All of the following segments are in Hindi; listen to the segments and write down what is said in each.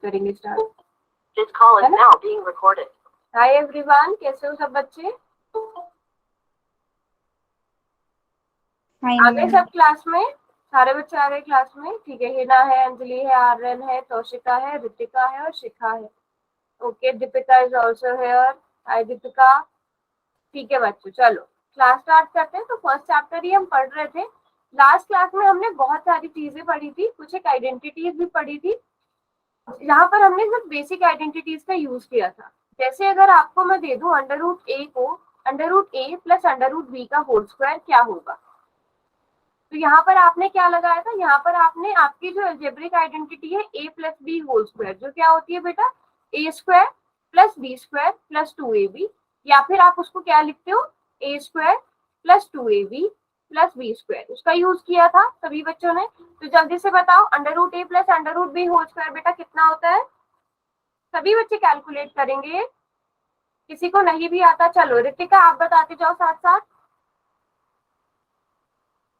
करेंगे start. This call is now being recorded. Hi everyone, कैसे हो सब बच्चे? आ गए सब क्लास में? सारे बच्चे आ गए क्लास में? ठीक है, हिना है, अंजलि है, आर्यन है, तौशिका है, रितिका है और शिखा है। Okay, Deepika is also here. Hi Deepika. ठीक है बच्चों, चलो क्लास स्टार्ट करते हैं। तो फर्स्ट चैप्टर ही हम पढ़ रहे थे। लास्ट क्लास में हमने बहुत सारी चीजें पढ़ी थी, कुछ एक आइडेंटिटीज भी पढ़ी थी। यहाँ पर हमने सिर्फ बेसिक आइडेंटिटीज का यूज किया था। जैसे अगर आपको मैं दे दूं अंडर रूट ए को under root a plus under root B का होल स्क्वायर क्या होगा, तो यहाँ पर आपने क्या लगाया था? यहाँ पर आपने आपकी जो अलजेब्रिक आइडेंटिटी है a plus B whole square, जो क्या होती है बेटा? A square plus B square plus 2ab, या फिर आप उसको क्या लिखते हो? A square plus 2ab plus B square, उसका यूज किया था सभी बच्चों ने। तो जल्दी से बताओ, under root a plus under root b whole square बेटा कितना होता है? सभी बच्चे कैलकुलेट करेंगे, किसी को नहीं भी आता? चलो रितिका आप बताते जाओ साथ साथ।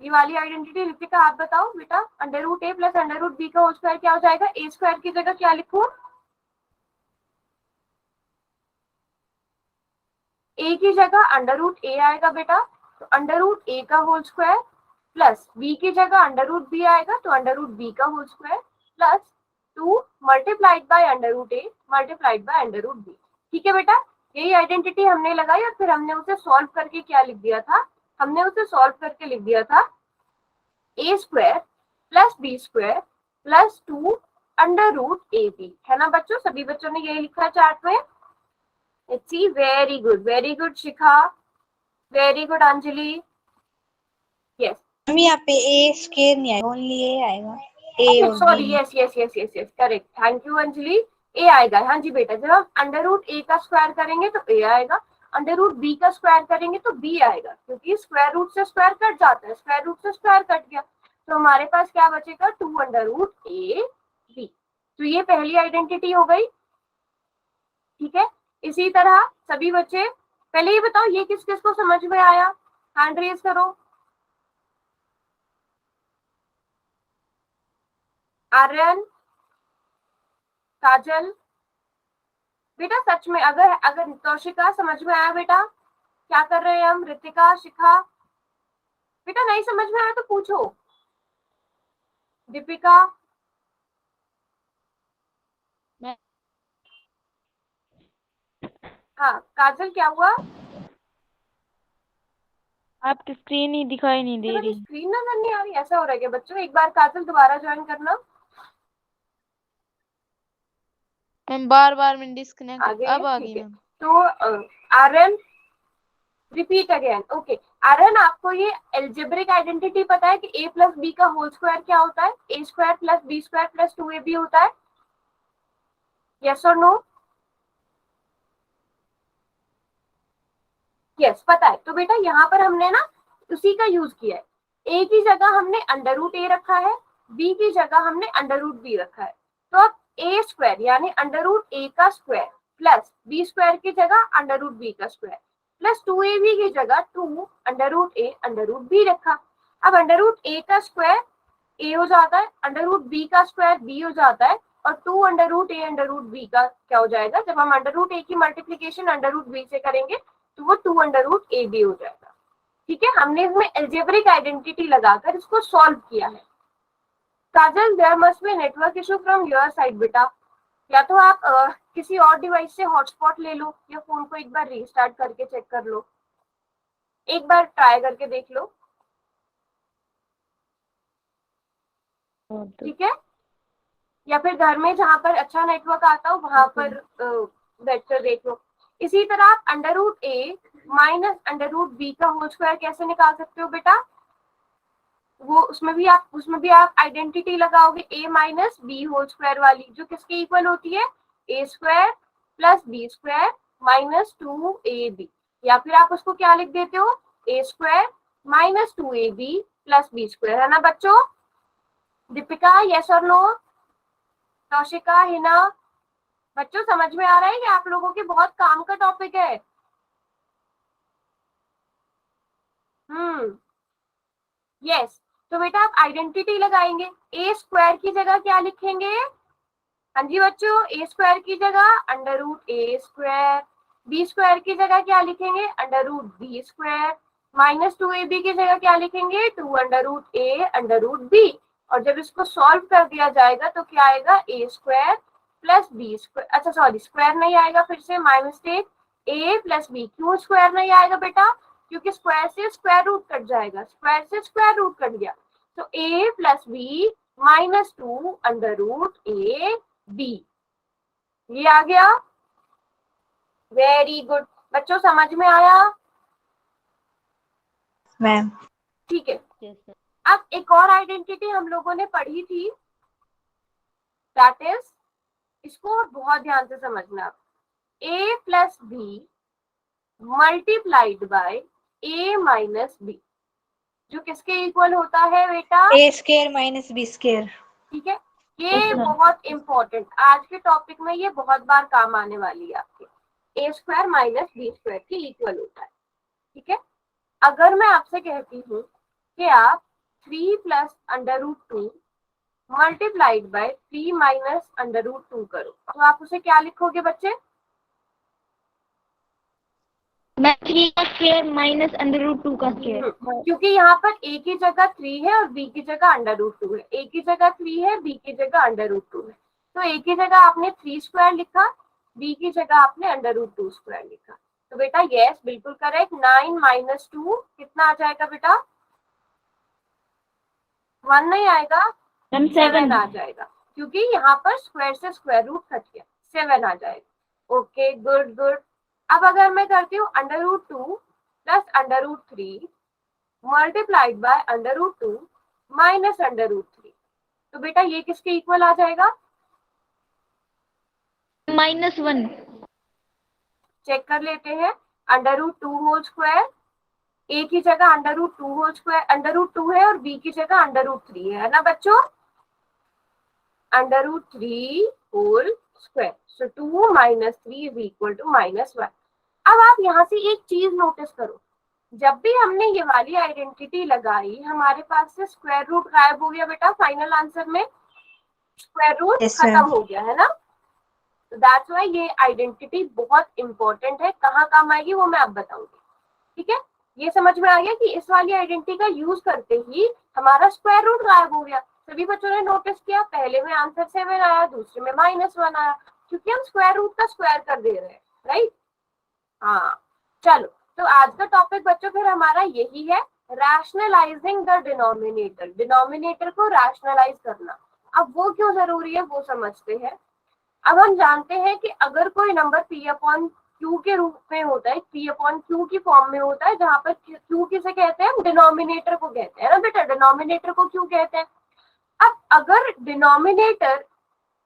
ये वाली आइडेंटिटी रितिका आप बताओ बेटा। Under root a plus under root B का होल स्क्वायर क्या हो जाएगा? ए स्क्वायर की जगह क्या लिखूं? ए की जगह अंडर रूट ए आएगा बेटा, तो अंडर रूट ए का होल स्क्वायर प्लस बी की जगह अंडर रूट बी आएगा, तो अंडर रूट बी का whole square plus 2 multiplied by under root A multiplied by under root B. ठीक है बेटा, यही आइडेंटिटी हमने लगाई और फिर हमने उसे सॉल्व करके क्या लिख दिया था? हमने उसे सॉल्व करके लिख दिया था a square plus B square plus 2 under root a b, है ना बच्चों? सभी बच्चों ने यही लिखा चार्ट में। Let's see, very good Shikha, very good Anjali. Yes mummy यहाँ पे ए स्क्वायर नहीं आएगा, ओनली ए आएगा। ए और sorry, b. Yes yes yes yes yes correct, thank you Anjali. A आएगा, हाँ जी बेटा। जब हम अंडर रूट ए का स्क्वायर करेंगे तो ए आएगा, अंडर रूट बी का स्क्वायर करेंगे तो बी आएगा, क्योंकि स्क्वायर रूट से स्क्वायर कट जाता है, स्क्वायर रूट से स्क्वायर कट गया, तो हमारे पास क्या बचेगा? 2 अंडर रूट ए बी। तो ये पहली आइडेंटिटी हो गई। ठीक है, इसी तरह सभी बच्चे पहले ये बताओ, ये किस किस को समझ में आया? हैंड रेज करो। आर्यन, काजल बेटा, सच में अगर अगर तौशिका समझ में आया बेटा? क्या कर रहे हैं हम? रितिका, शिखा बेटा, नहीं समझ में आया तो पूछो। दीपिका, हाँ काजल क्या हुआ? आपकी स्क्रीन ही दिखाई नहीं दे रही। स्क्रीन नजर नहीं आ रही? ऐसा हो रहा है क्या बच्चों? एक बार काजल दोबारा ज्वाइन करना। मैम बार में डिस्कनेक्ट आ गई अब आ गई ठीक है। मैम। तो Aryan repeat again. Okay Aryan, आपको ये एल्जेब्रिक आइडेंटिटी पता है कि ए प्लस बी का होल स्क्वायर क्या होता है? A square plus B square plus 2ab होता है। यस और नो? यस पता है। तो बेटा यहाँ पर हमने ना उसी का यूज किया है। ए की जगह हमने अंडर रूट ए रखा है, बी की जगह हमने अंडर रूट बी रखा है। तो अब ए स्क्वायर यानी अंडर रूट ए का स्क्वायर प्लस बी स्क्वायर की जगह अंडर रूट बी का स्क्वायर प्लस 2ab की जगह 2 under root A under root B रखा। अब अंडर रूट ए का स्क्वायर ए हो जाता है, अंडर रूट बी का स्क्वायर बी हो जाता है, और 2 under root A under root B का क्या हो जाएगा? जब हम अंडर रूट ए की मल्टीप्लीकेशन अंडर रूट बी से करेंगे तो वो 2 अंडर रूट ए बी हो जाएगा। ठीक है, हमने इसमें एल्जेब्रिक आइडेंटिटी लगाकर इसको सॉल्व किया है। Kajal, there must be network issue from your side बेटा, या तो आप किसी और डिवाइस से हॉटस्पॉट ले लो या फोन को एक बार रीस्टार्ट करके चेक कर लो, एक बार ट्राई करके देख लो। ठीक है, या फिर घर में जहां पर अच्छा नेटवर्क आता हो वहां पर बैठकर देख लो। इसी तरह आप अंडर रूट ए माइनस अंडर रूट बी का होल स्क्वायर कैसे निकाल सकते हो बेटा? वो उसमें भी आप आइडेंटिटी लगाओगे a minus B whole square वाली, जो किसके इक्वल होती है? A square plus B square minus 2ab, या फिर आप उसको क्या लिख देते हो? A square minus 2ab plus B square, है ना बच्चों? दीपिका यस और नो? कौशिका, हिना बच्चों समझ में आ रहा है कि आप लोगों के बहुत काम का टॉपिक है? यस। तो बेटा आप आइडेंटिटी लगाएंगे, ए स्क्वायर की जगह क्या लिखेंगे? हाँ जी बच्चों, ए स्क्वायर की जगह under root A square, B square की जगह क्या लिखेंगे, under root B square, minus 2ab की जगह क्या लिखेंगे, 2 under root A under root B. और जब इसको सॉल्व कर दिया जाएगा तो क्या आएगा, a square plus B square, अच्छा सॉरी स्क्वायर नहीं आएगा, फिर से my mistake, a plus b. क्यों स्क्वायर नहीं आएगा बेटा, क्योंकि स्क्वायर से स्क्वायर रूट कट जाएगा, स्क्वायर से स्क्वायर रूट कट गया, तो a plus b minus 2 under root a b. ये आ गया, वेरी गुड बच्चों, समझ में आया, मैम। ठीक है। Yes, sir. अब एक और आइडेंटिटी हम लोगों ने पढ़ी थी, दैट इज, इसको बहुत ध्यान से समझना, a plus B multiplied by a minus B, जो किसके इक्वल होता है बेटा, A square minus B square. ठीक है। ये Yes, sir. बहुत इंपॉर्टेंट, आज के टॉपिक में ये बहुत बार काम आने वाली है आपके, ए स्क्वायर माइनस बी स्क्वायर के इक्वल होता है, ठीक है। अगर मैं आपसे कहती हूँ कि आप 3 plus under root 2 multiplied by 3 minus under root 2 करो, तो आप उसे क्या लिखोगे बच्चे, मैं 3 का स्क्वायर माइनस अंडर रूट 2 का स्क्वायर। क्योंकि यहाँ पर a की जगह 3 है और b की जगह अंडर रूट 2 है, a की जगह 3 है, b की जगह अंडर रूट 2 है, तो a की जगह आपने 3 स्क्वायर लिखा, b की जगह आपने अंडर रूट 2 स्क्वायर लिखा, तो बेटा यस बिल्कुल करेक्ट, 9 माइनस 2 कितना आ जाएगा बेटा, 1 नहीं आएगा, 7 आ जाएगा, क्योंकि यहाँ पर स्क्वायर से स्क्वायर रूट कट गया, 7 आ जाएगा। Okay good good. अब अगर मैं करती हूँ under root 2 plus under root 3 multiplied by under root 2 minus under root 3, तो बेटा ये किसके इक्वल आ जाएगा, -1। चेक कर लेते हैं, under root 2 whole square, A की जगह under root 2 whole square, under root 2 है और बी की जगह अंडर रूट 3 है ना बच्चों, under root 3 whole square, so 2 minus 3 is equal to -1। अब आप यहाँ से एक चीज नोटिस करो, जब भी हमने ये वाली आइडेंटिटी लगाई हमारे पास से स्क्वायर रूट गायब हो गया बेटा, फाइनल आंसर में स्क्वायर रूट Yes, खत्म ma'am. हो गया है ना, तो दैट्स व्हाई ये आइडेंटिटी बहुत इंपॉर्टेंट है, कहाँ काम आएगी वो मैं अब बताऊंगी, ठीक है। ये समझ में आ गया कि इस वाली आइडेंटिटी का यूज करते ही हमारा स्क्वायर रूट गायब हो गया, सभी बच्चों ने नोटिस किया, पहले में आंसर 7 आया, दूसरे में -1 आया, क्योंकि हम स्क्वायर रूट का स्क्वायर कर दे रहे हैं, राइट। हाँ चलो, तो आज का टॉपिक बच्चों फिर हमारा यही है, रैशनलाइजिंग द डिनोमिनेटर, डिनोमिनेटर को रैशनलाइज करना। अब वो क्यों जरूरी है वो समझते हैं। अब हम जानते हैं कि अगर कोई नंबर p अपॉन q के रूप में होता है, p अपॉन q की फॉर्म में होता है, जहां पर q किसे कहते हैं, डिनोमिनेटर को कहते हैं ना बेटा, डिनोमिनेटर को क्यों कहते हैं। अब अगर डिनोमिनेटर,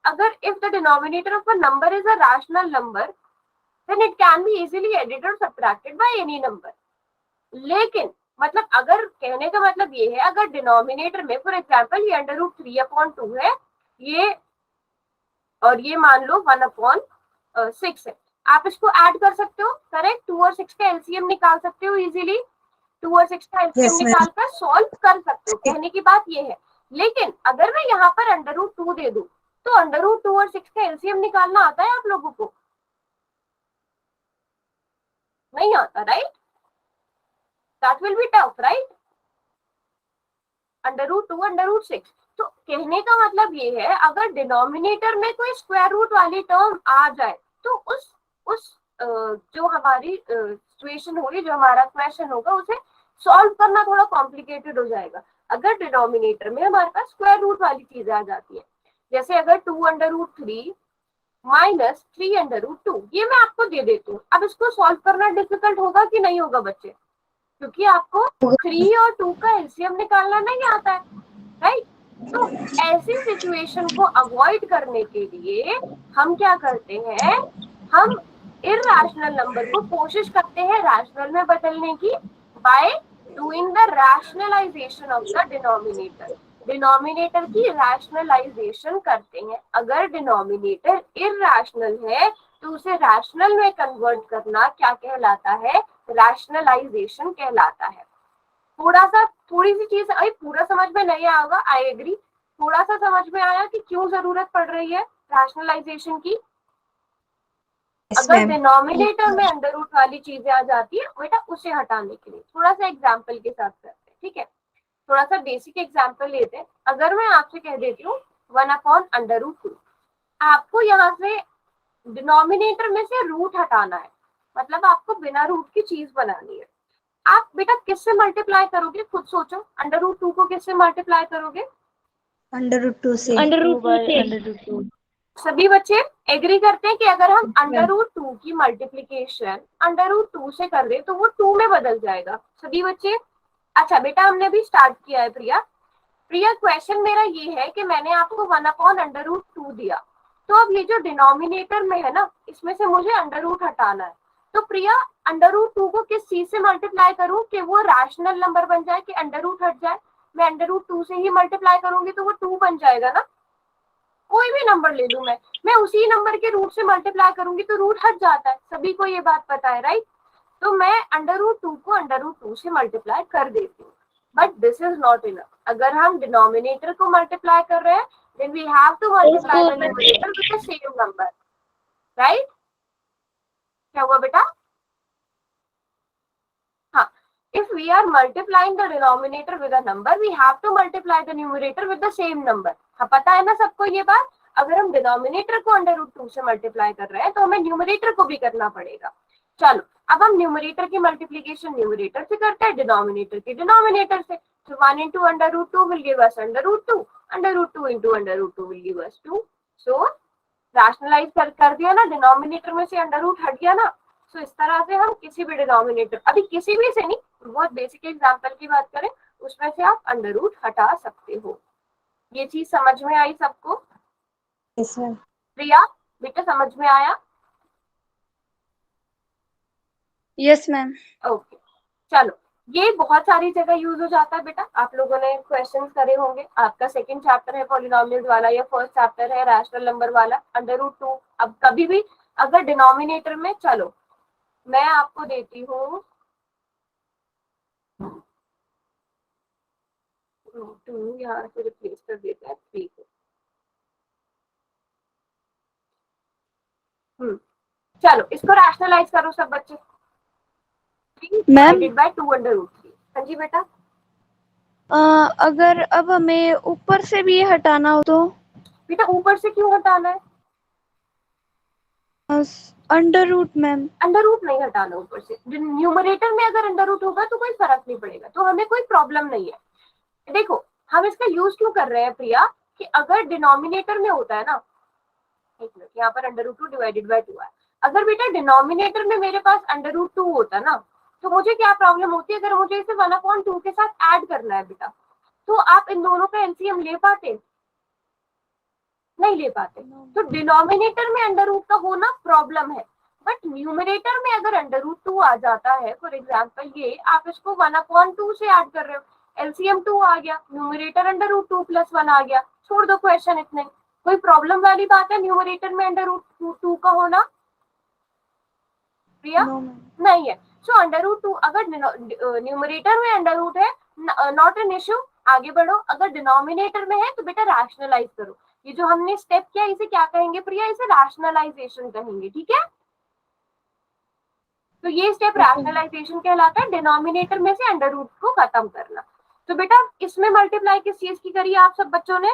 अगर if the denominator of a number is a rational number, then it can be easily added or subtracted by any number। लेकिन मतलब अगर कहने का मतलब ये है, अगर डिनोमिनेटर में फॉर एग्जांपल ये अंडर रूट 3 अपॉन 2 है, ये और ये मान लो 1 अपॉन 6 है, आप इसको ऐड कर सकते हो, करेक्ट, 2 और 6 का एलसीएम निकाल सकते हो इजीली, 2 और 6 का एलसीएम Yes, ma'am. निकाल कर सॉल्व कर सकते हो, कहने की बात ये है। लेकिन अगर मैं यहाँ पर अंडर रूट 2 दे दूं, तो अंडर रूट 2 और 6 का एलसीएम निकालना आता है आप लोगों को, नहीं आता, right, that will be tough, right, under root 2 under root 6। तो कहने का मतलब ये है, अगर डिनोमिनेटर में कोई स्क्वायर रूट वाली टर्म आ जाए तो उस जो हमारी सिचुएशन होगी, जो हमारा क्वेश्चन होगा, उसे सॉल्व करना थोड़ा कॉम्प्लिकेटेड हो जाएगा, अगर डिनोमिनेटर में हमारे पास स्क्वायर रूट वाली चीजें आ जाती है। जैसे अगर 2 under root 3 minus 3 under root 2, ये मैं आपको दे देती हूँ। अब इसको सॉल्व करना डिफिकल्ट होगा कि नहीं होगा बच्चे, क्योंकि आपको 3 और 2 का एलसीएम निकालना नहीं आता है, राइट। तो ऐसी सिचुएशन को अवॉइड करने के लिए हम क्या करते हैं, हम इरैशनल नंबर को कोशिश करते हैं रैशनल में बदलने की, by doing the rationalisation of the denominator, denominator की रैशनलाइजेशन करते हैं। अगर डिनोमिनेटर इरैशनल है तो उसे रैशनल में कन्वर्ट करना क्या कहलाता है, रैशनलाइजेशन कहलाता है। थोड़ी सी चीज पूरा समझ में नहीं आएगा, आई एग्री, थोड़ा सा समझ में आया कि क्यों जरूरत पड़ रही है रैशनलाइजेशन की? Yes, अगर ma'am. डिनोमिनेटर में अंडर रूट वाली चीजें आ जाती है बेटा, उसे हटाने के लिए थोड़ा सा एग्जाम्पल के साथ करते हैं, ठीक है? थोड़ा सा बेसिक एग्जाम्पल लेते हैं। अगर मैं आपसे कह देती हूँ 1/√2, आपको यहाँ से डिनोमिनेटर में से रूट हटाना है, मतलब आपको बिना रूट की चीज बनानी है। आप बेटा किससे मल्टीप्लाई करोगे, खुद सोचो। अंडर रूट 2 को किससे मल्टीप्लाई करोगे? √2 से. √2 से। सभी बच्चे एग्री करते हैं कि अगर हम अंडर रूट 2 की मल्टीप्लीकेशन अंडर रूट 2 से कर दे तो वो 2 में बदल जाएगा। सभी बच्चे? अच्छा बेटा, हमने भी स्टार्ट किया है। प्रिया, क्वेश्चन मेरा ये है कि मैंने आपको 1/√2 दिया, तो अब ये जो डिनोमिनेटर में है ना, इसमें से मुझे अंडर रूट हटाना है। तो प्रिया, अंडर रूट 2 को किस चीज से मल्टीप्लाई करूं कि वो रैशनल नंबर बन जाए, कि अंडर रूट हट जाए? मैं अंडर रूट 2 से ही मल्टीप्लाई करूंगी तो वो 2 बन जाएगा ना। कोई भी नंबर ले लूं मैं उसी नंबर के रूट से मल्टीप्लाई करूंगी तो रूट हट जाता है। सभी को ये बात पता है, राइट? तो मैं अंडर रूट 2 को अंडर रूट 2 से मल्टीप्लाई कर देती हूँ, but this is not enough. अगर हम डिनोमिनेटर को मल्टीप्लाई कर रहे हैं, then we have to multiply the numerator with the same number, right? क्या हुआ बेटा? हाँ, if we are multiplying the denominator with a number, we have to multiply the numerator with the same number. हाँ, पता है ना सबको ये बात? अगर हम डिनोमिनेटर को अंडर रूट 2 से मल्टीप्लाई कर रहे हैं तो हमें न्यूमरेटर को भी करना पड़ेगा। चलो, अब हम न्यूमरेटर की मल्टीप्लीकेशन न्यूमरेटर से करते हैं, डिनोमिनेटर की डिनोमिनेटर से। So 1 into √2 will give us √2. √2 into √2 will give us 2. So rationalise कर दिया ना, डिनोमिनेटर में से अंडर रूट हट गया ना। सो इस तरह से हम किसी भी डिनोमिनेटर, अभी किसी भी से नहीं, बहुत बेसिक एग्जांपल की बात करें, उसमें से आप अंडर रूट हटा सकते हो। ये चीज समझ में आई सबको? Yes, ma'am. प्रिया बेटा, समझ में आया? Yes, ma'am. ओके, चलो, ये बहुत सारी जगह यूज हो जाता है बेटा। आप लोगों ने क्वेश्चंस करे होंगे, आपका सेकंड चैप्टर है पॉलिनोमियल्स वाला या फर्स्ट चैप्टर है रैशनल नंबर वाला, अंडर रूट 2। अब कभी भी अगर डिनोमिनेटर में, चलो मैं आपको देती हूँ 2, यहाँ से रिप्लेस कर देते हैं 3 को। चलो इसको रैशनलाइज करो सब बच्चे। 3 डिवाइडेड बाय 2 अंडर रूट 3। हाँ जी बेटा? अगर अब हमें ऊपर से भी ये हटाना हो तो? बेटा ऊपर से क्यों हटाना है? Under root ma'am. Under root नहीं हटाना ऊपर से। न्यूमरेटर में अगर अंडर रूट होगा तो कोई फर्क नहीं पड़ेगा, तो हमें कोई प्रॉब्लम नहीं है। देखो हम इसका यूज क्यों कर रहे हैं प्रिया, कि अगर डिनोमिनेटर में होता है ना, एक मिनट, यहाँ पर अंडर रूट 2 डिवाइडेड बाय 2 है। अगर बेटा डिनोमिनेटर में मेरे पास अंडर रूट 2 होता ना, तो मुझे क्या प्रॉब्लम होती है? अगर मुझे इसे 1/2 के साथ ऐड करना है बेटा, तो आप इन दोनों का एलसीएम ले पाते? नहीं ले पाते। तो डिनोमिनेटर में अंडर रूट का होना प्रॉब्लम है, बट न्यूमरेटर में अगर अंडर रूट 2 आ जाता है, फॉर एग्जांपल ये आप इसको 1/2 से ऐड कर रहे हो, एलसीएम 2 आ गया, न्यूमरेटर अंडर रूट 2 + 1 आ गया, छोड़ दो क्वेश्चन इतने। कोई प्रॉब्लम वाली बात है न्यूमरेटर में अंडर रूट 2 का होना? प्रिया नहीं है। सो अंडर रूट 2 अगर न्यूमरेटर में अंडर रूट है, नॉट एन इश्यू, आगे बढ़ो। अगर डिनोमिनेटर में है तो बेटा रैशनलाइज करो। ये जो हमने स्टेप किया इसे क्या कहेंगे प्रिया? इसे रैशनलाइजेशन कहेंगे, ठीक है? तो ये स्टेप रैशनलाइजेशन कहलाता है, डिनोमिनेटर में से अंडर रूट को खत्म करना। तो बेटा इसमें मल्टीप्लाई किस चीज की करी आप सब बच्चों ने?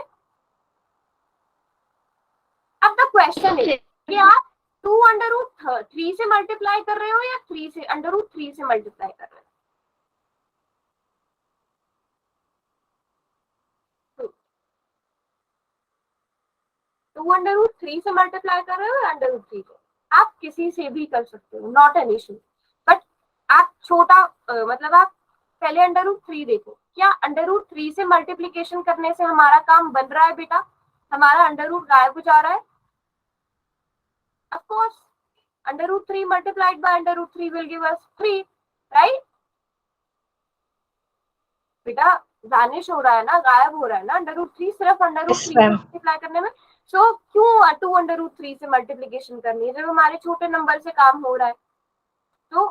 अब द क्वेश्चन है कि आप 2√3 से मल्टीप्लाई कर रहे हो या 3 से अंडर रूट 3 से मल्टीप्लाई कर रहे हो? 2√3 से मल्टीप्लाई कर रहे हो या अंडर रूट 3 से? आप किसी से भी कर सकते हो, नॉट एन इशू। बट आप छोटा मतलब आप पहले अंडर रूट 3 देखो, क्या अंडर रूट 3 से मल्टीप्लीकेशन करने से हमारा काम बन रहा है बेटा? हमारा अंडर रूट गायब हो जा रहा है? Of course, under root 3 multiplied by under root 3 will give us 3, right? बेटा वानिश हो रहा है ना, गायब हो रहा है ना अंडर रूट 3, सिर्फ अंडर रूट 3 से मल्टीप्लाई करने में। सो क्यों 2√3 से मल्टीप्लीकेशन करनी है जब हमारे छोटे नंबर से काम हो रहा है? तो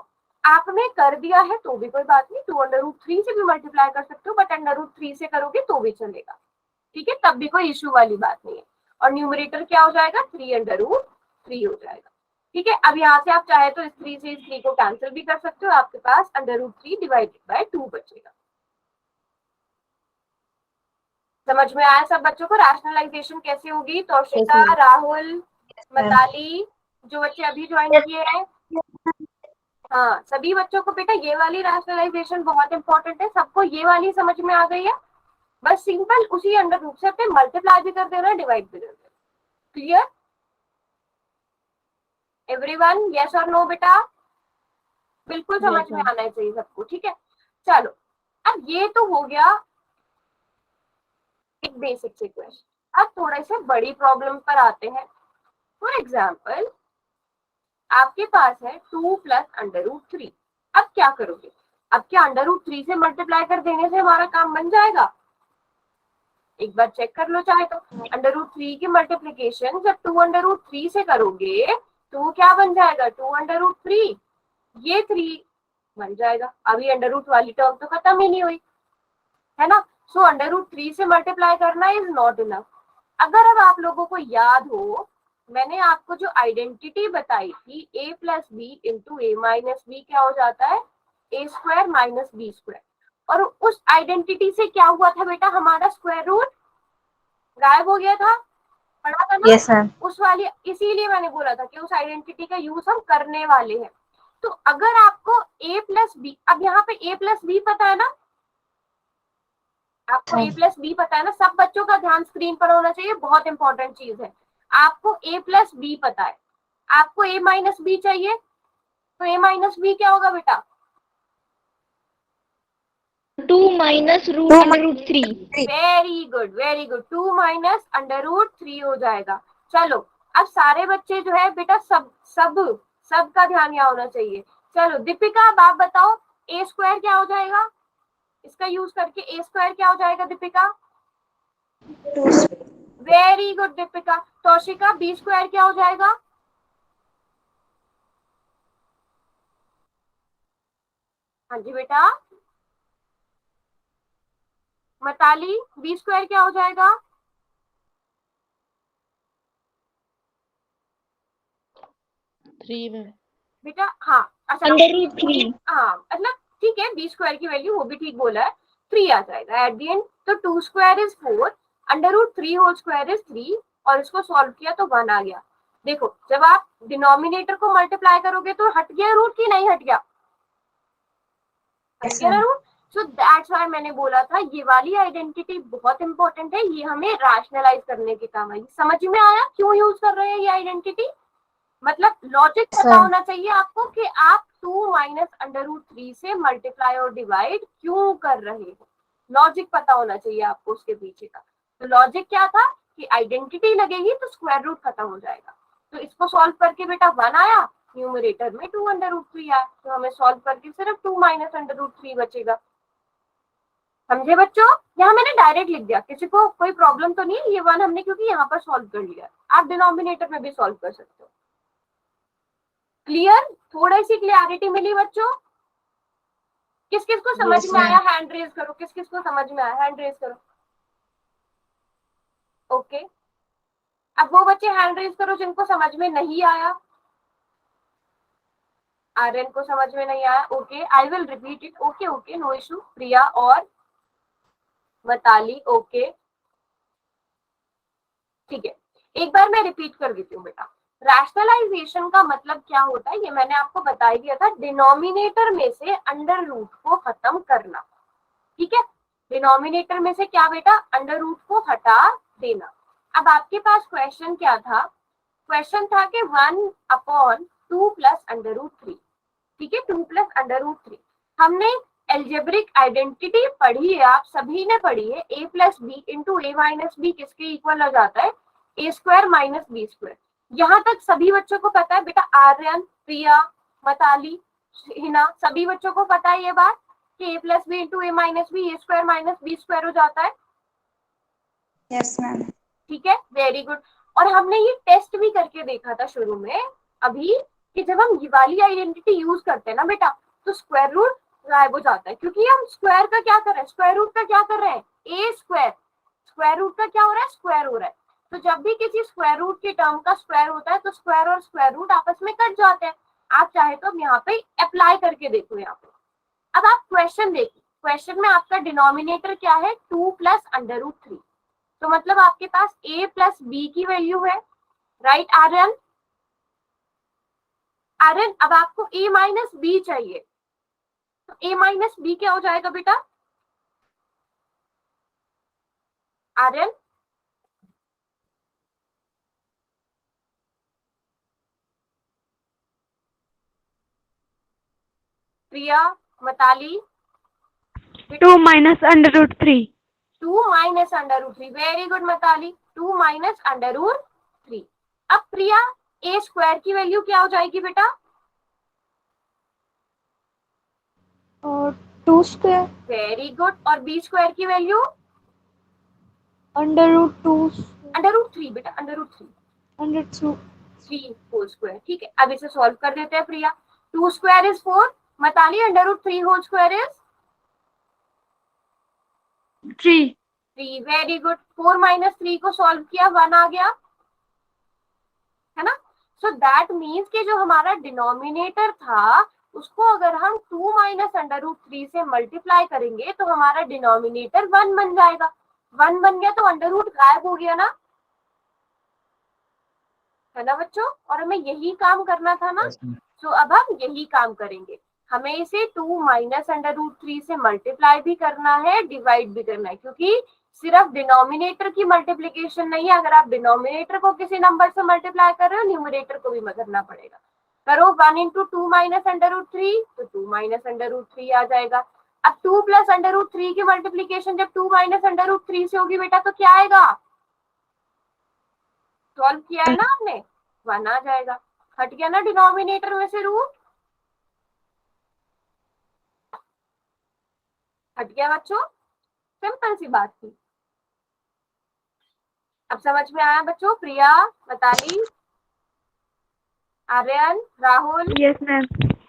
आपने कर दिया है तो भी कोई बात नहीं, 2√3 से भी मल्टीप्लाई कर सकते हो, बट अंडर रूट 3 से करोगे तो भी चलेगा, ठीक है? तब भी कोई इश्यू वाली बात नहीं है। और न्यूमरेटर क्या हो जाएगा 3√3 हो जाएगा। ठीक है, अब यहाँ से आप चाहे तो इस 3 से इस 3 को कैंसिल भी कर सकते हो, आपके पास √3 डिवाइडेड बाय 2 बचेगा। समझ में आया सब बच्चों को रैशनलाइजेशन कैसे होगी? तोशिका, राहुल, मताली, जो बच्चे अभी ज्वाइन किए हैं, हाँ सभी बच्चों को बेटा ये वाली रैशनलाइजेशन बहुत इंपॉर्टेंट है। सबको ये वाली समझ में आ गई है? बस सिंपल उसी अंडर रूट से अपने मल्टीप्लाई भी कर देना, डिवाइड भी कर देना। Clear everyone? यस और नो बेटा? बिल्कुल समझ में आना चाहिए सबको। ठीक है, चलो अब ये तो हो गया एक बेसिक से क्वेश्चन। अब थोड़े से बड़ी प्रॉब्लम पर आते हैं। फॉर एग्जाम्पल आपके पास है 2 + √3। अब क्या करोगे? अब क्या √3 से मल्टीप्लाई कर देने से हमारा काम बन जाएगा? एक बार चेक कर लो चाहे तो। √3 की मल्टीप्लीकेशन जब 2 √3 से करोगे तो क्या बन जाएगा? 2 √3, ये 3 बन जाएगा। अभी अंडर रूट वाली टर्म तो खत्म ही नहीं हुई है ना। सो √3 से मल्टीप्लाई करना इज नॉट इनफ। अगर अब आप लोगों को याद हो, मैंने आपको जो आइडेंटिटी बताई थी a + b × a - b क्या हो जाता है? a² - b²। और उस आइडेंटिटी से क्या हुआ था बेटा? हमारा स्क्वायर रूट गायब हो गया था, पढ़ा था ना? Yes ma'am. उस वाली, इसीलिए मैंने बोला था कि उस आइडेंटिटी का यूज हम करने वाले हैं। तो अगर आपको a + b, अब यहाँ पे a + b पता है ना? आपको a + b पता है ना? सब बच्चों का ध्यान स्क्रीन पर होना चाहिए, बहुत इंपॉर्टेंट चीज है। आपको a + b पता है, आपको a - b चाहिए, तो a - b क्या होगा बेटा? 2 - √3। Very good, very good. 2 - √3 हो जाएगा। चलो अब सारे बच्चे जो है बेटा, सब का ध्यान यहाँ होना चाहिए। चलो दीपिका, अब आप बताओ a² क्या हो जाएगा? इसका यूज करके a² क्या हो जाएगा Deepika? Very good Deepika. Toshika, b² क्या हो जाएगा? हाँ जी बेटा। मताली, b² क्या हो जाएगा? 3 में बेटा हाँ, अच्छा √3। हाँ, मतलब ठीक है, b² की वैल्यू वो भी ठीक बोला है, 3 आ जाएगा एट द एंड। तो 2² इज 4, √3 होल स्क्वायर इज 3, और इसको सॉल्व किया तो 1 आ गया। देखो जब आप डिनोमिनेटर को मल्टीप्लाई करोगे तो हट गया रूट की नहीं हट गया? हट गया ना रूट। सो दैट्स व्हाई मैंने बोला था ये वाली आइडेंटिटी बहुत इंपॉर्टेंट है, ये हमें रैशनलाइज करने के काम आएगी। समझ में आया क्यों यूज कर रहे हैं ये आइडेंटिटी? मतलब लॉजिक पता होना चाहिए आपको कि आप 2 - √3 से मल्टीप्लाई और डिवाइड क्यों कर रहे हो। लॉजिक पता होना चाहिए आपको उसके पीछे का। तो लॉजिक क्या था कि आइडेंटिटी लगेगी तो स्क्वायर रूट खत्म हो जाएगा। तो इसको सॉल्व करके बेटा 1 आया, न्यूमरेटर में 2 √3 आया, तो हमें सॉल्व करके सिर्फ 2 - √3 बचेगा। समझे बच्चों? यहाँ मैंने डायरेक्ट लिख दिया, किसी को कोई प्रॉब्लम तो नहीं है? ये 1 हमने क्योंकि यहाँ पर सॉल्व कर लिया, आप डिनोमिनेटर में भी सॉल्व कर सकते हो। क्लियर? थोड़ी सी क्लियरिटी मिली बच्चों? किस किस को समझ में आया हैंड रेज करो, किस किस को समझ में आया हैंड रेज करो। ओके, अब वो बच्चे हैंड रेज करो जिनको समझ में नहीं आया। आर्यन को समझ में नहीं आया? Okay, I will repeat it. Okay okay, no issue. Priya और मताली, ओके ठीक है, एक बार मैं रिपीट कर देती हूँ बेटा। रैशनलाइजेशन का मतलब क्या होता है ये मैंने आपको बता ही दिया था, डिनोमिनेटर में से अंडर रूट को खत्म करना। ठीक है, डिनोमिनेटर में से क्या बेटा? अंडर रूट को हटा देना। अब आपके पास क्वेश्चन क्या था? क्वेश्चन था कि 1/2 + √3। ठीक है, 2 + √3। हमने एल्जेब्रिक आइडेंटिटी पढ़ी है, आप सभी ने पढ़ी है। a + b × a - b किसके इक्वल हो जाता है? a² - b²। यहाँ तक सभी बच्चों को पता है बेटा? आर्यन, प्रिया, मताली, हिना, सभी बच्चों को पता है ये बात कि a + b × a - b a² - b² हो जाता है? Yes ma'am. ठीक है, वेरी गुड। और हमने ये टेस्ट भी करके देखा था शुरू में अभी कि जब हम ये वाली आइडेंटिटी यूज करते हैं ना बेटा, तो स्क्वायर रूट गायब हो जाता है, क्योंकि हम स्क्वायर का क्या कर रहे हैं? स्क्वायर रूट का क्या कर रहे हैं? a²। स्क्वायर रूट का क्या हो रहा है? स्क्वायर हो रहा है। तो जब भी किसी स्क्वायर रूट की टर्म का स्क्वायर होता है तो स्क्वायर और स्क्वायर रूट आपस में कट जाते हैं। आप चाहे तो अब यहाँ पे अप्लाई करके देखो। यहाँ पे अब आप क्वेश्चन देखिए, क्वेश्चन में आपका डिनोमिनेटर क्या है, 2 प्लस अंडर रूट 3। तो मतलब आपके पास a प्लस बी की वैल्यू है, राइट आर्यन? आर्यन अब आपको a माइनस बी चाहिए, तो a माइनस बी क्या हो जाएगा बेटा? Aryan Priya Matali 2 minus under root 3. 2 minus under root 3। Very good Matali, 2 minus under root 3। अब प्रिया a स्क्वायर की वैल्यू क्या हो जाएगी बेटा? और 2 स्क्वायर वेरी गुड। और b स्क्वायर की value? Under root 2 under root 3 बेटा, under root 3 under 3 whole square. ठीक है, अब इसे सॉल्व कर देते हैं Priya. 2 square is 4, Matali under root 3 whole square is 3. 3। Very good. 4 minus 3 को सॉल्व किया, 1 आ गया, है ना? सो दैट मीन्स कि जो हमारा डिनोमिनेटर था उसको अगर हम 2 माइनस अंडर रूट 3 से मल्टीप्लाई करेंगे तो हमारा डिनोमिनेटर 1 बन जाएगा। 1 बन गया तो अंडर रूट गायब हो गया ना, है ना बच्चों? और हमें यही काम करना था ना। तो अब हम यही काम करेंगे, हमें इसे 2 माइनस अंडर रूट 3 से मल्टीप्लाई भी करना है, डिवाइड भी करना है, क्योंकि सिर्फ डिनोमिनेटर की मल्टीप्लिकेशन नहीं है। अगर आप डिनोमिनेटर को किसी नंबर से मल्टीप्लाई कर रहे हो, न्यूमरेटर को भी करना पड़ेगा। करो 1 इंटू 2 माइनस अंडर रूट 3, तो 2 माइनस अंडर रूट 3 आ जाएगा। अब 2 प्लस अंडर रूट 3 की मल्टीप्लीकेशन जब 2 माइनस अंडर रूट 3 से होगी बेटा तो क्या आएगा? सॉल्व किया है ना आपने, 1 आ जाएगा। हट गया ना डिनोमिनेटर में से रूट, हट गया बच्चों। सिंपल सी बात थी। अब समझ में आया बच्चों? Priya, Matali, Aryan, Rahul? Yes, ma'am.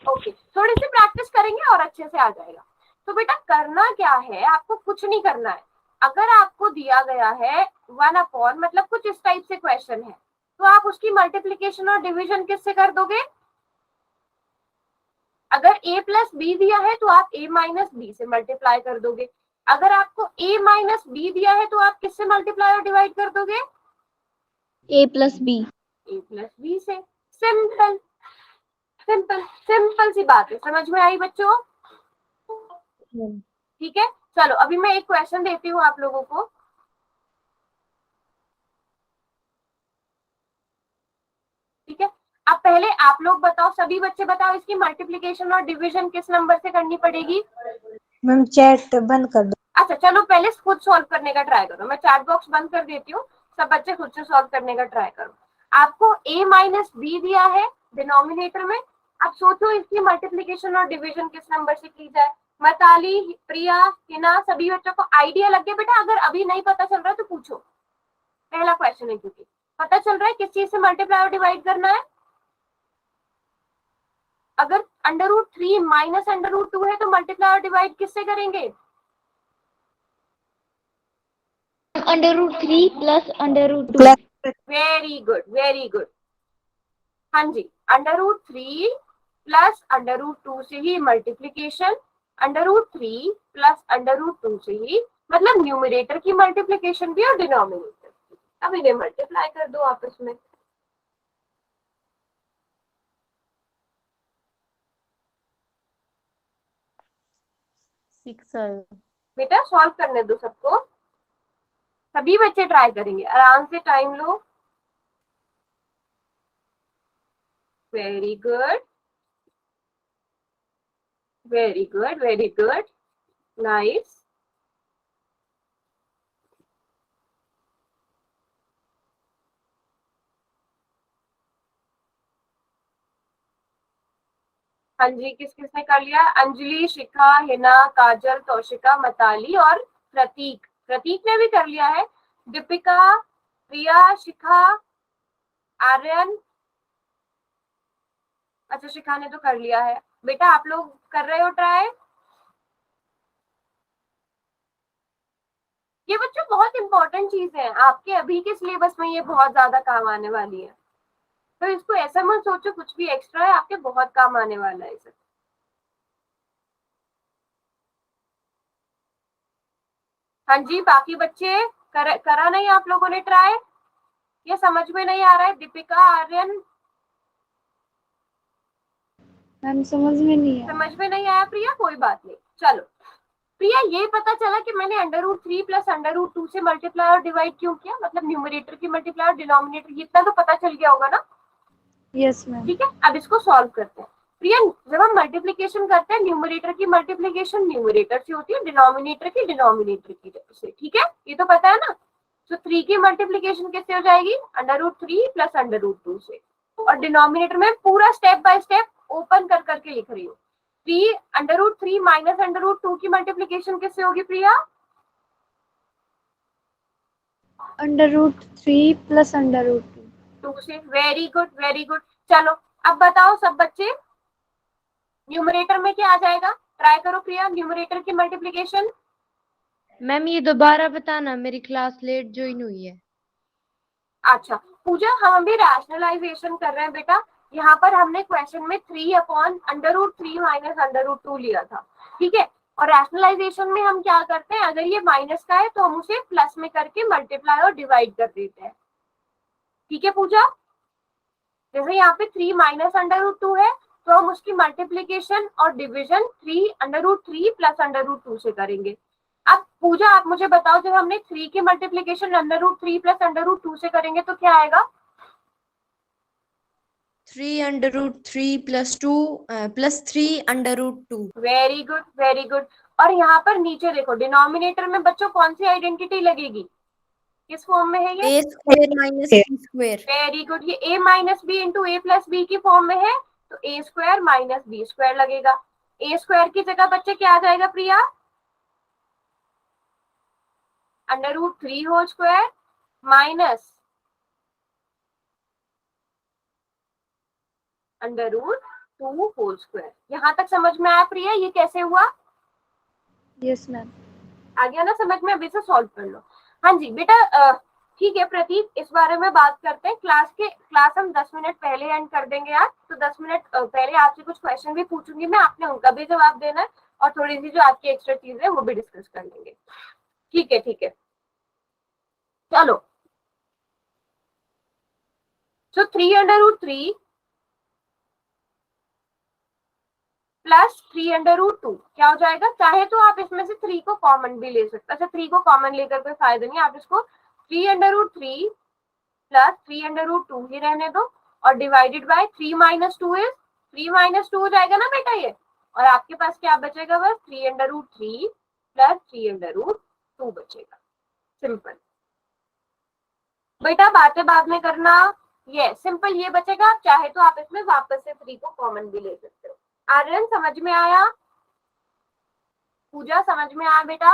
Okay, थोड़ी सी प्रैक्टिस करेंगे और अच्छे से आ जाएगा। तो बेटा करना क्या है, आपको कुछ नहीं करना है। अगर आपको दिया गया है 1 अपॉन, मतलब कुछ इस टाइप से क्वेश्चन है, तो आप उसकी मल्टीप्लीकेशन और डिवीजन किससे कर दोगे? अगर a प्लस बी दिया है तो आप a माइनस बी से मल्टीप्लाई कर दोगे। अगर आपको a माइनस बी दिया है तो आप किससे मल्टीप्लाई और डिवाइड कर दोगे? A plus B. a plus B से। सिंपल सिंपल सिंपल सी बात है, समझ में आई बच्चों? ठीक है, चलो अभी मैं एक क्वेश्चन देती हूँ आप लोगों को। ठीक है, अब पहले आप लोग बताओ, सभी बच्चे बताओ, इसकी मल्टीप्लिकेशन और डिवीजन किस नंबर से करनी पड़ेगी? मैम चैट बंद कर दो। अच्छा चलो पहले खुद सॉल्व करने का ट्राई करो, मैं चैट बॉक्स बंद कर देती हूँ, सब बच्चे खुद से सॉल्व करने का ट्राई करो। आपको a माइनस बी दिया है डिनोमिनेटर में, अब सोचो इसकी मल्टीप्लिकेशन और डिवीजन किस नंबर से की जाए। मताली, प्रिया, हिना, सभी बच्चों को आइडिया लग गया बेटा? अगर अभी नहीं पता चल रहा तो पूछो, पहला क्वेश्चन है, क्योंकि पता चल रहा है किस चीज से मल्टीप्लाई और डिवाइड करना है। अगर under root 3 minus under root 2 है तो मल्टीप्लाई और डिवाइड किससे करेंगे? Under root 3 plus under root 2. Plus very good very good. हाँ जी, under root 3 plus under root 2 से ही multiplication, under root 3 plus under root 2 से ही, मतलब न्यूमरेटर की मल्टीप्लीकेशन भी और डिनोमिनेटर की। अब इन्हें मल्टीप्लाई कर दो आपस में। सिक्स आएगा। बेटा सॉल्व करने दो सबको, सभी बच्चे ट्राई करेंगे, आराम से टाइम लो। Very good very good very good, nice. हाँ जी, किस किसने कर लिया? अंजलि, शिखा, हिना, काजल, तौशिका, मताली और प्रतीक। प्रतीक ने भी कर लिया है। दीपिका, प्रिया, शिखा, आर्यन, अच्छा शिखा ने तो कर लिया है। बेटा आप लोग कर रहे हो ट्राई? ये बच्चों बहुत इंपॉर्टेंट चीज है, आपके अभी के सिलेबस में ये बहुत ज्यादा काम आने वाली है, तो इसको ऐसा मत सोचो कुछ भी एक्स्ट्रा है, आपके बहुत काम आने वाला है इसे। हाँ जी, बाकी बच्चे करा नहीं आप लोगों ने ट्राई, ये समझ में नहीं आ रहा है? दीपिका, आर्यन, मैम समझ में नहीं आया। समझ में नहीं आया? प्रिया कोई बात नहीं, चलो। प्रिया ये पता चला कि मैंने √3 प्लस √2 से मल्टीप्लाई और डिवाइड क्यों किया, मतलब न्यूमरेटर की मल्टीप्लाई और डिनोमिनेटर की, इतना तो पता चल गया होगा ना? Yes ma'am. ठीक है, अब इसको सॉल्व करते हैं। प्रिया जब हम मल्टीप्लीकेशन करते हैं, न्यूमरेटर की मल्टीप्लीकेशन न्यूमरेटर से होती है, डिनोमिनेटर की डिनोमिनेटर की से, ठीक है, ये तो पता है ना? तो 3 की मल्टीप्लीकेशन कैसे हो जाएगी? √3 प्लस √2 से, और डिनोमिनेटर में पूरा स्टेप बाय स्टेप ओपन कर करके लिख रही हूँ। √3 माइनस √2 की मल्टीप्लीकेशन कैसे होगी प्रिया? √3 प्लस √2। 2 से। Very good, very good. चलो अब बताओ सब बच्चे, न्यूमरेटर में क्या आ जाएगा? ट्राई करो प्रिया, न्यूमरेटर की मल्टीप्लीकेशन। मैम ये दोबारा बताना, मेरी क्लास लेट ज्वाइन हुई है। अच्छा पूजा, हम अभी रैशनलाइजेशन कर रहे हैं बेटा, यहाँ पर हमने क्वेश्चन में 3/√3 माइनस √2 लिया था, ठीक है, और रैशनलाइजेशन में हम क्या करते हैं, अगर ये माइनस का है तो हम उसे प्लस में करके मल्टीप्लाई और डिवाइड कर देते हैं, ठीक है पूजा? जैसे यहाँ पे 3 माइनस √2 है, तो हम उसकी मल्टीप्लीकेशन और डिवीजन 3 प्लस √2 से करेंगे। अब पूजा आप मुझे बताओ, जब हमने 3 की मल्टीप्लीकेशन √3 प्लस √2 से करेंगे तो क्या आएगा? 3 plus 2 plus 3 √2। Very good, very good. और यहाँ पर नीचे देखो, डिनोमिनेटर में बच्चों कौन सी आइडेंटिटी लगेगी, किस फॉर्म में है ये? A² minus B²। Very good, ये a minus B into A plus B की फॉर्म में है, तो a² माइनस b² लगेगा। a² की जगह बच्चे क्या आ जाएगा Priya? √3 whole square minus √2 whole square. यहाँ तक समझ में आया प्रिया, ये कैसे हुआ? Yes ma'am. आ गया ना समझ में? अभी से सॉल्व कर लो। हाँ जी बेटा, ठीक है प्रतीक, इस बारे में बात करते हैं। क्लास हम 10 मिनट पहले एंड कर देंगे आज, तो 10 मिनट पहले आपसे कुछ क्वेश्चन भी पूछूंगी मैं, आपने उनका भी जवाब देना है, और थोड़ी सी जो आपकी एक्स्ट्रा चीज है वो भी डिस्कस कर लेंगे, ठीक है? ठीक है, चलो। सो 3√3 प्लस 3√2 क्या हो जाएगा? चाहे तो आप इसमें से 3 को कॉमन भी ले सकते हैं। अच्छा 3 को कॉमन लेकर कोई फायदा नहीं, आप इसको 3√3 प्लस 3√2 ही रहने दो, और divided by 3 minus 2 is 3 minus 2 हो जाएगा ना बेटा ये, और आपके पास क्या बचेगा? बस 3√3 प्लस 3√2 बचेगा। सिंपल बेटा, बातें बाद में करना, ये सिंपल ये बचेगा। चाहे तो आप इसमें वापस से 3 को कॉमन भी ले सकते हो। आर्यन समझ में आया? पूजा समझ में आया बेटा?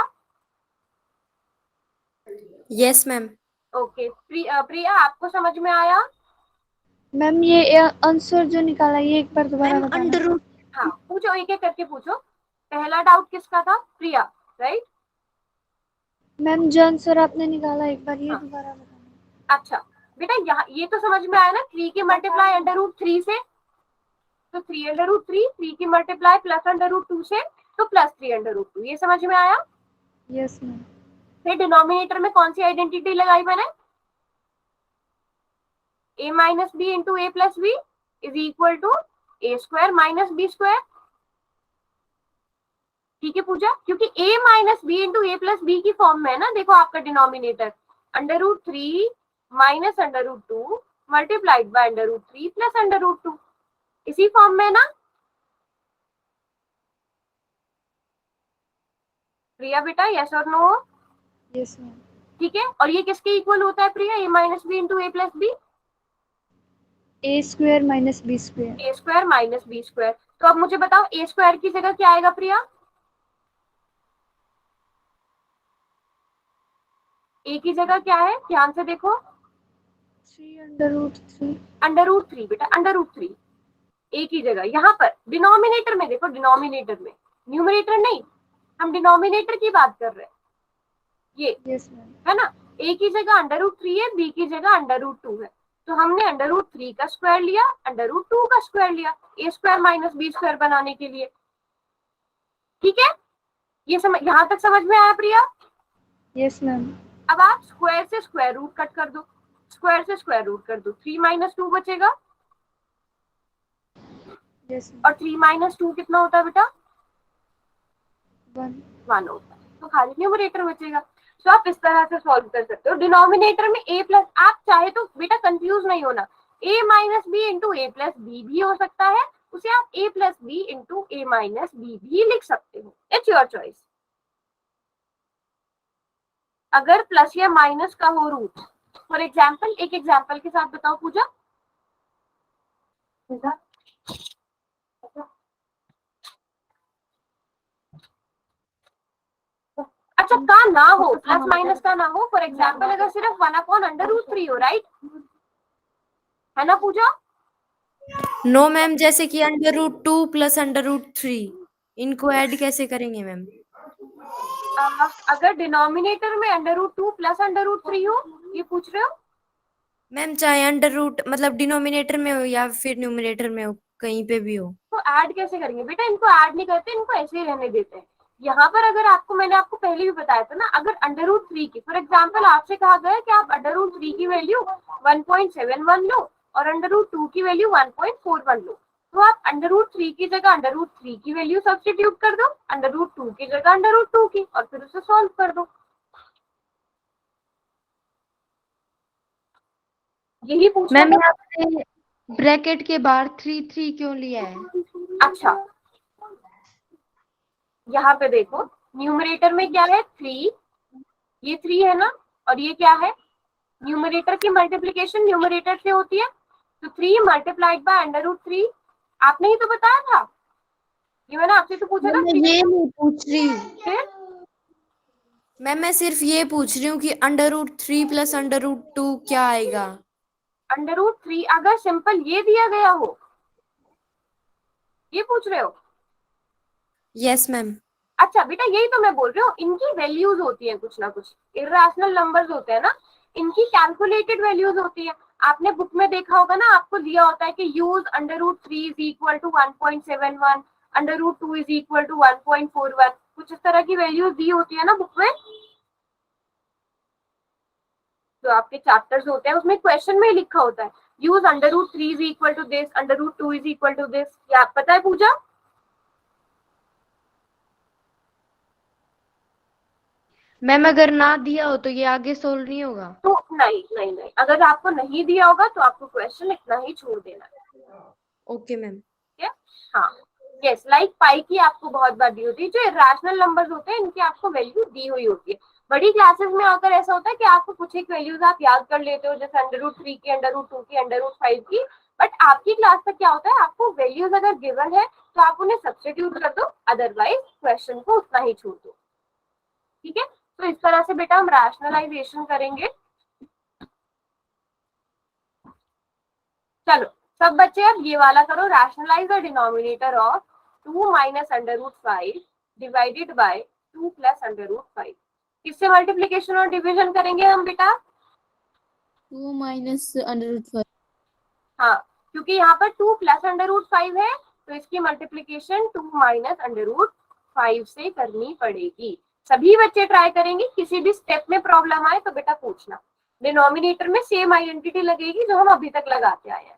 Yes ma'am. ओके प्रिया आपको समझ में आया? मैम ये आंसर जो निकाला ये एक बार दोबारा बताना। हाँ पूछो, एक एक करके पूछो। पहला डाउट किसका था? प्रिया, राइट? मैम जो आंसर आपने निकाला एक बार ये हाँ। दोबारा बताना। अच्छा बेटा, यहाँ ये तो समझ में आया ना, 3 की मल्टीप्लाई √3 से, तो 3 की मल्टीप्लाई प्लस √2 से, तो प्लस 3 ये समझ में आया? Yes ma'am. फिर डिनोमिनेटर में कौन सी आइडेंटिटी लगाई मैंने? a minus B into A plus B is equal to a² minus b²। ठीक है पूजा, क्योंकि a minus B into A plus B की फॉर्म में है ना, देखो आपका denominator √3 minus √2 multiplied by √3 plus √2, इसी फॉर्म में ना प्रिया बेटा? यस और नो? Yes ma'am. ठीक है, और ये किसके इक्वल होता है Priya? a minus B into A plus B, a² minus b²। a² minus b²। तो अब मुझे बताओ a² की जगह क्या आएगा प्रिया? a की जगह क्या है, ध्यान से देखो। 3 √3 बेटा, √3 a की जगह। यहाँ पर डिनोमिनेटर में देखो, डिनोमिनेटर में, न्यूमरेटर नहीं, हम डिनोमिनेटर की बात कर रहे हैं। ये यस मैम। है ना, a की जगह √3 है, b की जगह √2 है, तो हमने √3 का स्क्वायर लिया, √2 का स्क्वायर लिया, a square minus b square बनाने के लिए। ठीक है, ये समझ, यहाँ तक समझ में आया प्रिया? Yes ma'am. अब आप स्क्वायर से स्क्वायर रूट कट कर दो, स्क्वायर से स्क्वायर रूट कर दो, 3 - 2 बचेगा, यस और 3 - 2 कितना होता है बेटा? मैम। 1 होता है, तो खाली न्यूमरेटर बचेगा। तो आप इस तरह से सॉल्व कर सकते हो। डिनोमिनेटर में a प्लस, आप चाहे तो बेटा कंफ्यूज नहीं होना, a - b into a plus b भी हो सकता है, उसे आप a plus b into a minus b भी लिख सकते हो, इट्स योर चॉइस। अगर प्लस या माइनस का हो रूट, फॉर एग्जाम्पल, एक एग्जाम्पल के साथ बताओ पूजा। अच्छा, का ना हो, प्लस माइनस का ना हो, फॉर एग्जाम्पल अगर सिर्फ 1/√3 हो, राइट, है ना पूजा? नो मैम, जैसे कि √2 प्लस √3, इनको ऐड कैसे करेंगे मैम? अगर डिनोमिनेटर में √2 प्लस √3 हो, ये पूछ रहे हो? मैम चाहे अंडर रूट मतलब डिनोमिनेटर में हो या फिर न्यूमरेटर में हो, कहीं पे भी हो। तो ऐड कैसे करेंगे बेटा? इनको ऐड नहीं करते, इनको ऐसे ही रहने देते हैं। यहाँ पर अगर आपको, मैंने आपको पहले भी बताया था ना, अगर √3 की, फॉर एग्जाम्पल आपसे कहा गया कि आप √3 की वैल्यू 1.71 लो और √2 की वैल्यू 1.41 लो, तो आप √3 की जगह √3 की वैल्यू सब्स्टिट्यूट कर दो, √2 की जगह √2 की, और फिर उसे सॉल्व कर दो। यही पूछना मैम था। यहाँ पे ब्रैकेट के बाहर 3 क्यों लिया है? अच्छा, यहाँ पे देखो, न्यूमरेटर में क्या है? 3, ये 3 है ना, और ये क्या है? न्यूमरेटर की मल्टीप्लीकेशन न्यूमरेटर से होती है, तो 3 मल्टीप्लाइड बाय √3। आपने ही तो बताया था, ये मैंने आपसे तो पूछा था। मैं ये नहीं पूछ रही, फिर मैम मैं सिर्फ ये पूछ रही हूँ कि √3 प्लस √2 क्या आएगा? √3 अगर सिंपल ये दिया गया हो, ये पूछ रहे हो? Yes ma'am. अच्छा बेटा, यही तो मैं बोल रही हूँ, इनकी वैल्यूज होती है कुछ ना कुछ, इर्रेशनल नंबर्स होते हैं ना, इनकी कैलकुलेटेड वैल्यूज होती है। आपने बुक में देखा होगा ना, आपको दिया होता है कि use √3 is equal to 1.71, √2 is equal to 1.41, कुछ इस तरह की वैल्यूज दी होती है ना बुक में, जो आपके चैप्टर्स होते हैं उसमें क्वेश्चन में ही लिखा होता है, use √3 is equal to this, √2 is equal to this. क्या आप पता है पूजा? मैम अगर ना दिया हो तो ये आगे सोल्व नहीं होगा? तो नहीं नहीं नहीं, अगर आपको नहीं दिया होगा तो आपको क्वेश्चन इतना ही छोड़ देना है। Okay ma'am. ठीक है, हाँ, यस, लाइक पाई की आपको बहुत बार दी होती है, जो इरेशनल नंबर्स होते हैं इनकी आपको वैल्यू दी हुई होती है। बड़ी क्लासेस में आकर ऐसा होता है कि आपको कुछ एक वैल्यूज आप याद कर लेते हो, जैसे √3 की, √2 की, √5 की, बट आपकी क्लास में क्या होता है, आपको वैल्यूज अगर गिवन है तो आप उन्हें सब्स्टिट्यूट कर दो, अदरवाइज क्वेश्चन को उतना ही छोड़ दो। ठीक है, तो इस तरह से बेटा हम रैशनलाइजेशन करेंगे। चलो सब बच्चे अब ये वाला करो, rationalise the denominator of 2 minus √5 divided by 2 plus √5। किससे मल्टीप्लीकेशन और डिवीजन करेंगे हम बेटा? 2 माइनस √5। हाँ, क्योंकि यहाँ पर 2 प्लस √5 है, तो इसकी मल्टीप्लीकेशन 2 माइनस √5 से करनी पड़ेगी। सभी बच्चे ट्राई करेंगे, किसी भी स्टेप में प्रॉब्लम आए तो बेटा पूछना। डिनोमिनेटर में सेम आइडेंटिटी लगेगी जो हम अभी तक लगाते आए हैं।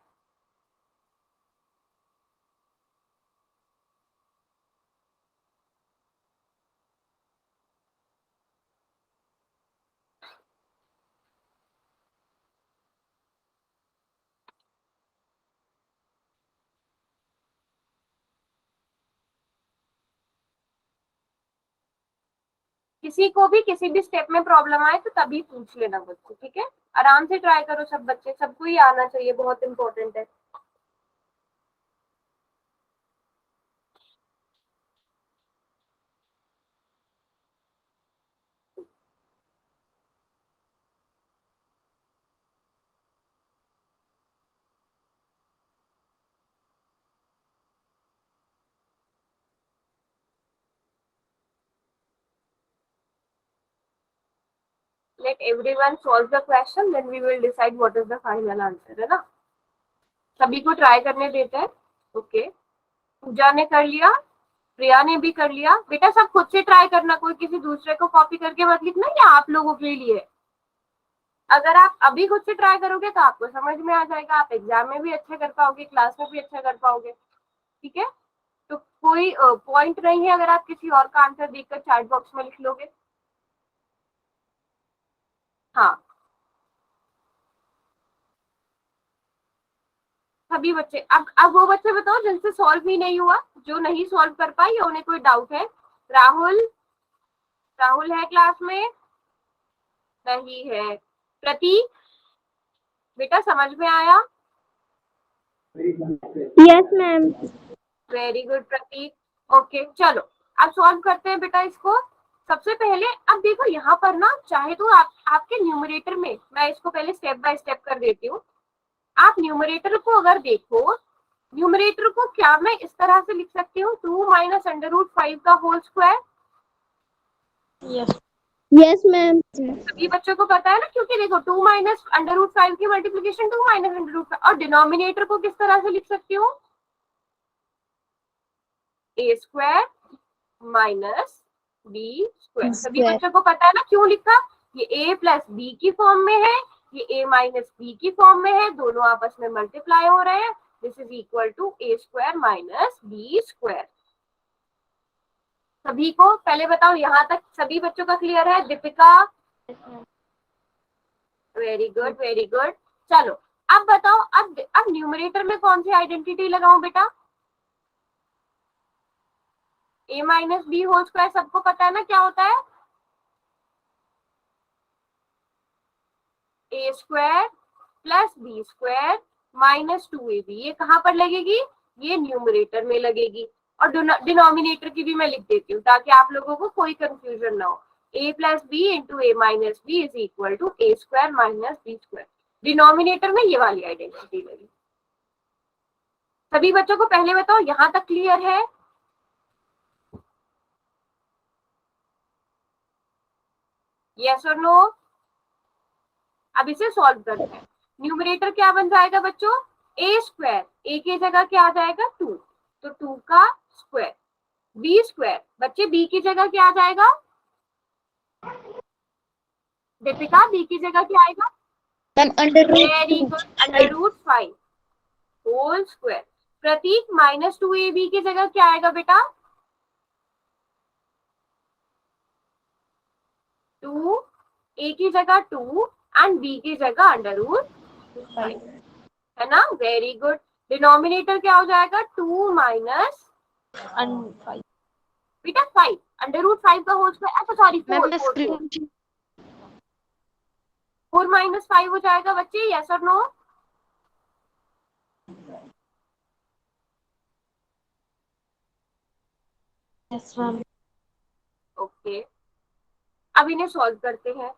किसी को भी किसी भी स्टेप में प्रॉब्लम आए तो तभी पूछ लेना बच्चे, ठीक है? आराम से ट्राई करो सब बच्चे, सबको ही आना चाहिए, बहुत इंपॉर्टेंट है। let everyone solve the question, then we will decide what is the final answer, है ना? सभी को ट्राई करने देते हैं. ओके, पूजा ने कर लिया, प्रिया ने भी कर लिया. बेटा सब खुद से ट्राई करना, कोई किसी दूसरे को कॉपी करके मत लिखना, ये आप लोगों के लिए. अगर आप अभी खुद से ट्राई करोगे तो आपको समझ में आ जाएगा, आप एग्जाम में भी अच्छा कर पाओगे, क्लास में भी अच्छा कर पाओगे. ठीक है, तो कोई पॉइंट नहीं है अगर आप किसी और का आंसर देखकर चैट बॉक्स में लिख लोगे. हाँ, सभी बच्चे. अब वो बच्चे बताओ जिनसे सॉल्व ही नहीं हुआ, जो नहीं सॉल्व कर पाए या उन्हें कोई डाउट है. राहुल, राहुल है क्लास में? नहीं है. प्रतीक, बेटा समझ में आया? Yes ma'am. वेरी गुड प्रतीक. ओके, चलो अब सॉल्व करते हैं बेटा इसको. सबसे पहले अब देखो यहाँ पर ना, चाहे तो आपके न्यूमरेटर में, मैं इसको पहले स्टेप बाय स्टेप कर देती हूँ. आप न्यूमरेटर को अगर देखो, न्यूमरेटर को क्या मैं इस तरह से लिख सकती हूँ, 2 माइनस अंडर रूट 5 का होल स्क्वायर. Yes ma'am. सभी बच्चों को पता है ना, क्योंकि देखो 2 माइनस अंडर रूट 5 की मल्टीप्लीकेशन 2 माइनस अंडर रूट 5. और डिनोमिनेटर को किस तरह से लिख सकती हूँ, A square minus B square. सभी बच्चों को पता है ना क्यों लिखा, ये ए प्लस बी की फॉर्म में है, ये ए माइनस बी की फॉर्म में है, दोनों आपस में मल्टीप्लाई हो रहे हैं. This is equal to A square minus B square. सभी को पहले बताओ, यहाँ तक सभी बच्चों का क्लियर है? Deepika, very good very good. चलो अब बताओ, अब न्यूमरेटर में कौन सी आइडेंटिटी लगाऊं बेटा? A minus B whole square सबको पता है ना क्या होता है, a square plus B square minus 2ab. ये कहाँ पर लगेगी, ये न्यूमरेटर में लगेगी. और डिनोमिनेटर की भी मैं लिख देती हूँ ताकि आप लोगों को कोई कंफ्यूजन ना हो. a plus B into A minus B is equal to A square minus B square. Denominator में ये वाली आइडेंटिटी लगी. सभी बच्चों को पहले बताओ यहाँ तक क्लियर है? यस और नो? अब इसे सॉल्व करते हैं. न्यूमरेटर क्या बन जाएगा बच्चों, ए स्क्वायर, ए की जगह क्या आ जाएगा 2, तो 2 का स्क्वायर. बी स्क्वायर, बच्चे बी की जगह क्या आ जाएगा? दीपिका, बी की जगह क्या आएगा? Very good, under root 5 whole square. Prateek, minus 2ab की जगह क्या आएगा बेटा? 2, a की जगह 2 एंड b की जगह अंडर रूट 5, है ना? Very good. डिनोमिनेटर क्या हो जाएगा, 2 माइनस बेटा 5 अंडर रूट 5 का होल स्क्वायर. अच्छा सॉरी, 4 माइनस 5 हो जाएगा बच्चे. यस और नो? ओके, अब इन्हें सॉल्व करते हैं.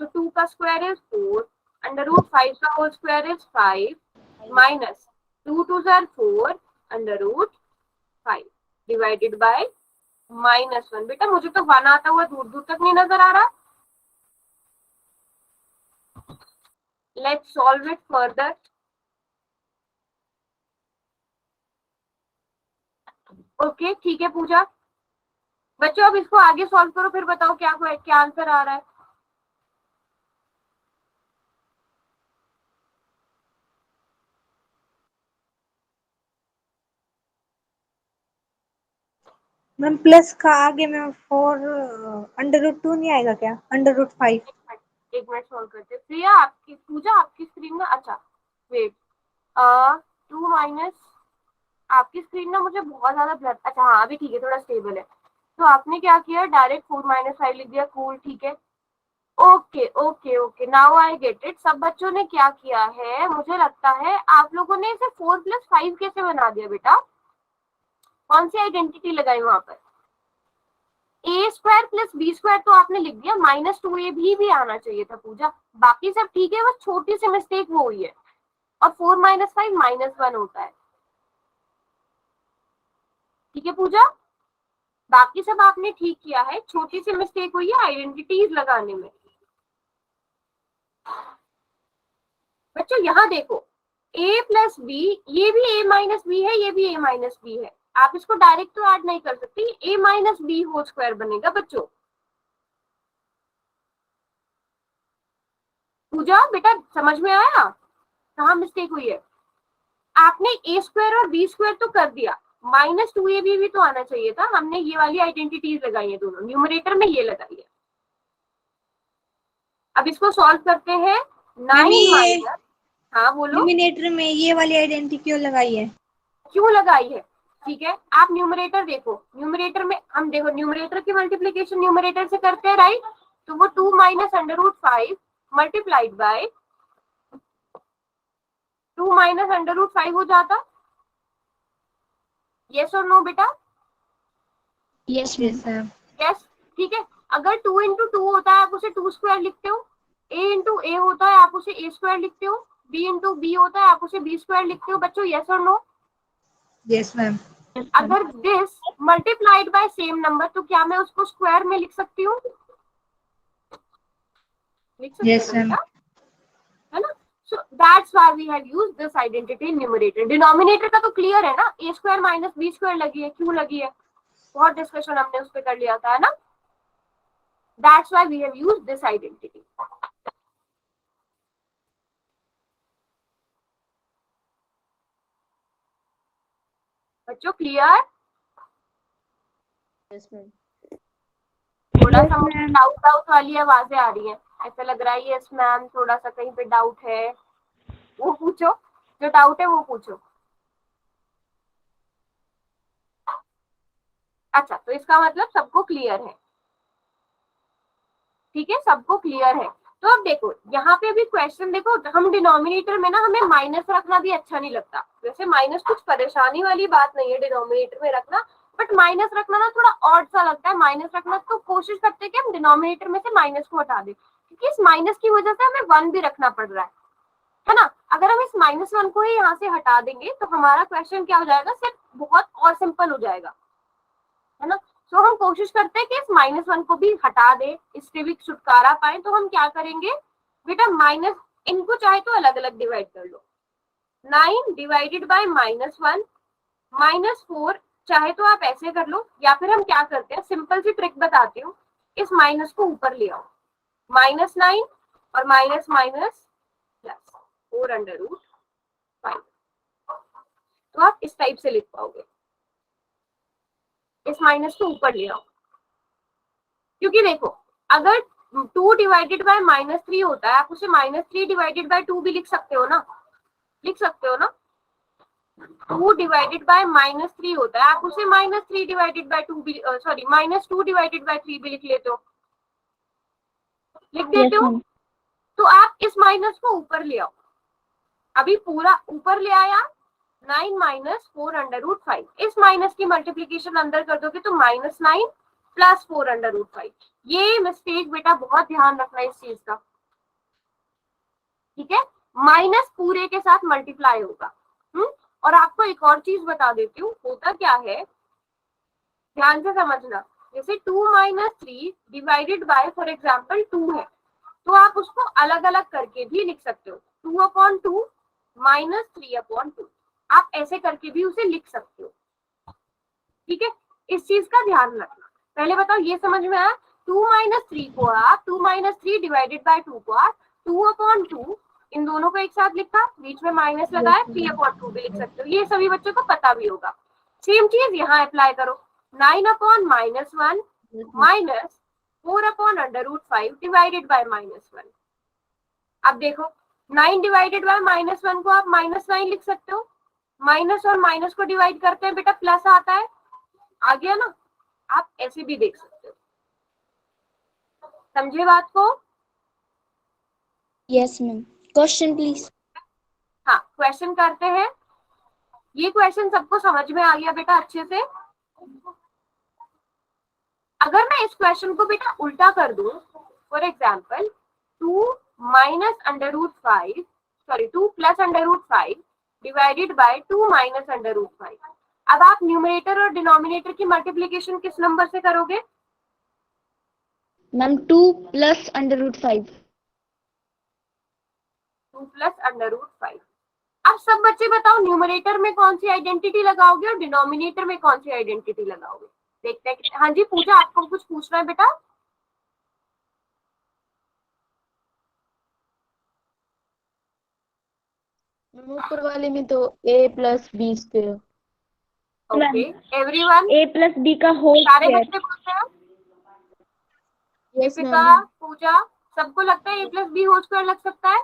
सो 2 का स्क्वायर इज 4, अंडर रूट 5 का whole square is 5 minus 2 2 4 under root 5 divided by -1. बेटा मुझे तो 1 आता हुआ दूर दूर तक नहीं नजर आ रहा. Let's solve it further. Okay ठीक है पूजा. बच्चों अब इसको आगे सॉल्व करो, फिर बताओ क्या आंसर आ रहा है. मैम प्लस का आगे में 4 अंडर रूट 2 नहीं आएगा क्या, अंडर रूट 5? एक मिनट सॉल्व करते हैं. प्रिया आपकी, पूजा आपकी स्क्रीन में, अच्छा वेट, 2 माइनस, आपकी स्क्रीन ना मुझे बहुत ज्यादा ब्लर. अच्छा हाँ अभी ठीक है, थोड़ा स्टेबल है. तो आपने क्या किया, डायरेक्ट 4 माइनस 5 लिख दिया. कूल, ठीक है. Okay okay okay, now I get it. सब बच्चों ने क्या किया है, मुझे लगता है आप लोगों ने इसे 4 प्लस 5 कैसे बना दिया बेटा? कौन सी आइडेंटिटी लगाई वहां पर? ए स्क्वायर प्लस बी स्क्वायर तो आपने लिख दिया, माइनस 2ab भी आना चाहिए था पूजा. बाकी सब ठीक है, बस छोटी सी मिस्टेक वो हुई है. और 4 माइनस 5 -1 होता है. ठीक है पूजा, बाकी सब आपने ठीक किया है, छोटी सी मिस्टेक हुई है आइडेंटिटीज लगाने में. बच्चों यहाँ देखो a प्लस बी, ये भी a माइनस बी है, ये भी a माइनस बी है, आप इसको डायरेक्ट तो ऐड नहीं कर सकते, a minus B whole square बनेगा बच्चों। पूजा बेटा समझ में आया कहाँ मिस्टेक हुई है? आपने a स्क्वायर और b स्क्वायर तो कर दिया, माइनस 2ab भी तो आना चाहिए था, हमने ये वाली आइडेंटिटीज लगाई है, दोनों न्यूमरेटर में ये लगाई है। अब इसको सॉल्व करते हैं, 9 ये माइनस, हाँ बोलो, न्यूमिनेटर में ये वाली आइडेंटिटी क्यों लगाई है? क्यों लगाई है? ठीक है, आप न्यूमरेटर देखो, न्यूमरेटर में हम देखो न्यूमरेटर की मल्टीप्लीकेशन न्यूमरेटर से करते हैं राइट, तो वो 2 minus under root 5 multiplied by 2 minus under root 5 हो जाता। यस और नो बेटा? Yes ma'am. यस, ठीक है। अगर 2 इंटू 2 होता है आप उसे 2 स्क्वायर लिखते हो, a इंटू ए होता है आप उसे a स्क्वायर लिखते हो, b इंटू बी होता है आप उसे b स्क्वायर लिखते हो। बच्चों यस और नो? Yes ma'am. अगर this multiplied by same number तो क्या मैं उसको स्क्वायर में लिख सकती हूँ? लिख सकते Yes, हो ma'am. बेटा, है ना? So that's why we have used this identity in numerator. Denominator का तो क्लियर है ना, a square minus B square लगी है, क्यों लगी है? बहुत डिस्कशन हमने उस पर कर लिया था, है ना? That's why we have used this identity. बच्चों क्लियर? Yes ma'am. थोड़ा सा मुझे डाउट वाली आवाजें आ रही हैं, ऐसा लग रहा है यस मैम थोड़ा सा कहीं पे डाउट है, वो पूछो, जो डाउट है वो पूछो। अच्छा, तो इसका मतलब सबको क्लियर है, ठीक है, सबको क्लियर है। तो अब देखो यहाँ पे भी क्वेश्चन देखो, हम डिनोमिनेटर में ना हमें माइनस रखना भी अच्छा नहीं लगता, वैसे माइनस कुछ परेशानी वाली बात नहीं है डिनोमिनेटर में रखना, बट माइनस रखना ना थोड़ा ऑड सा लगता है माइनस रखना, तो कोशिश करते हैं कि हम डिनोमिनेटर में से माइनस को हटा दें, क्योंकि इस माइनस की वजह से हमें 1 भी रखना पड़ रहा है ना? अगर हम इस -1 को ही यहाँ से हटा देंगे तो हमारा क्वेश्चन क्या हो जाएगा, सिर्फ बहुत और सिंपल हो जाएगा, है ना? तो हम कोशिश करते हैं कि इस -1 को भी हटा दे, इससे भी छुटकारा पाए, तो हम क्या करेंगे बेटा, माइनस इनको चाहे तो अलग अलग डिवाइड कर लो, 9 डिवाइडेड बाय -1 -4, चाहे तो आप ऐसे कर लो, या फिर हम क्या करते हैं, सिंपल सी ट्रिक बताती हूँ, इस माइनस को ऊपर ले आओ, -9 और minus minus plus 4 under root 5, तो आप इस टाइप से लिख पाओगे, इस माइनस को ऊपर ले आओ, क्योंकि देखो अगर 2 डिवाइडेड बाय -3 होता है आप उसे -3 डिवाइडेड बाय 2 भी लिख सकते हो ना, लिख सकते हो ना? 2 डिवाइडेड बाय -3 होता है आप उसे -3 डिवाइडेड बाय 2 भी, सॉरी -2 डिवाइडेड बाय 3 भी लिख लेते हो, लिख देते हो। तो आप इस माइनस को ऊपर ले आओ, अभी पूरा ऊपर ले आया, 9 माइनस 4 अंडर रूट 5, इस माइनस की मल्टीप्लीकेशन अंदर कर दोगे तो -9 प्लस 4 अंडर रूट 5। ये मिस्टेक बेटा बहुत ध्यान रखना इस चीज का, ठीक है? माइनस पूरे के साथ मल्टीप्लाई होगा। और आपको एक और चीज बता देती हूँ, होता क्या है, ध्यान से समझना, जैसे 2 minus 3 divided by for example 2 है, तो आप उसको अलग अलग करके भी लिख सकते हो, 2/2 माइनस 3/2, आप ऐसे करके भी उसे लिख सकते हो, ठीक है? इस चीज का ध्यान रखना। पहले बताओ ये समझ में आया? 2 माइनस 3 को आप 2 माइनस 3 डिवाइडेड बाय 2 को आप 2/2, इन दोनों को एक साथ लिखा, बीच में माइनस लगाया, 3/2 भी लिख सकते हो, ये सभी बच्चों को पता भी होगा। सेम चीज यहाँ अप्लाई करो, 9/-1 माइनस 4/√5 डिवाइडेड बाय -1। अब देखो 9 डिवाइडेड बाय -1 को आप -9 लिख सकते हो, माइनस और माइनस को डिवाइड करते हैं बेटा प्लस आता है, आ गया ना? आप ऐसे भी देख सकते हो, समझे बात को? Yes ma'am. Question please. हाँ क्वेश्चन करते हैं, ये क्वेश्चन सबको समझ में आ गया बेटा अच्छे से? अगर मैं इस क्वेश्चन को बेटा उल्टा कर दूं, for example 2 minus √5, sorry 2 plus √5 divided by 2 minus √5, अब आप न्यूमरेटर और डिनोमिनेटर की मल्टीप्लीकेशन किस नंबर से करोगे? 2 + √5। 2 + √5 डिवाइडेड बाय 2 माइनस √5। अब आप न्यूमरेटर और डिनोमिनेटर की मल्टीप्लीकेशन किस नंबर से करोगे? 2 + √5 divided by 2 minus √5। 2 + √5 divided by 2 minus √5। अब आप न्यूमरेटर और डिनोमिनेटर की मल्टीप्लीकेशन किस नंबर से करोगे? 2 प्लस अंडर रूट 5। अब सब बच्चे बताओ न्यूमरेटर में कौन सी आइडेंटिटी लगाओगे और डिनोमिनेटर में कौन सी आइडेंटिटी लगाओगे? देखते हैं। हाँ जी पूजा, आपको कुछ पूछना है बेटा? ऊपर वाले में तो a plus B square. Okay everyone, a plus b का होल सारे स्क्वायर। बच्चे पूछ रहे हैं? Yes Deepika, ma'am. पूजा, सबको लगता है a plus B whole square लग सकता है?